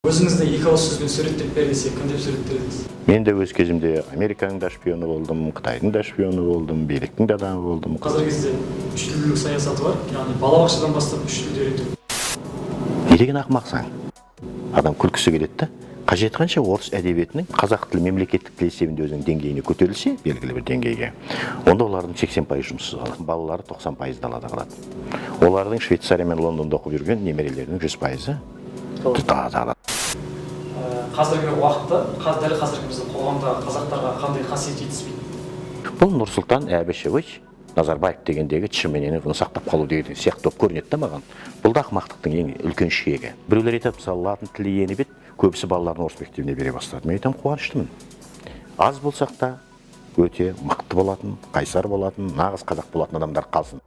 Өзіңізді екі ауыз сөзбен суреттеп бер десе, кім деп суреттер едіңіз? Мен де өз кезімде Американың да шпионы болдым, Қытайдың да шпионы болдым, биліктің де адамы болдым. Қазіргі кезде үш тілділік саясаты бар, яғни балабақшадан бастап үш тілді үйрету. Не деген ақымақсың? Адам күлкісі келеді да, қажет қанша орыс әдебиетінің қазақ тілі мемлекеттік тіл есебінде өзінің деңгейіне көтерілсе, белгілі бір деңгейге, онда олардың 80% жұмыссыз қалады, балалары 90% далада қалады. Олардың Швейцария мен Лондонда оқып жүрген немерелерінің 100%-ы далада. Қазіргі уақытта, дәл қазіргі біздің қоғамда қазақтарға қандай қасиет жетіспейді? Бұл Нұрсұлтан Әбішевич Назарбаев дегендегі шынымен оны сақтап қалу деген сияқты көрінеді да маған. Бұл да ақымақтықтың ең үлкен шегі. Біреулер айтады, мысалы, латын тілі еніп еді, көбісі балаларын орыс мектебіне бере бастады. Мен айтамын, қуаныштымын. Аз болсақ та өте мықты болатын, қайсар болатын, нағыз қазақ болатын адамдар қалсын.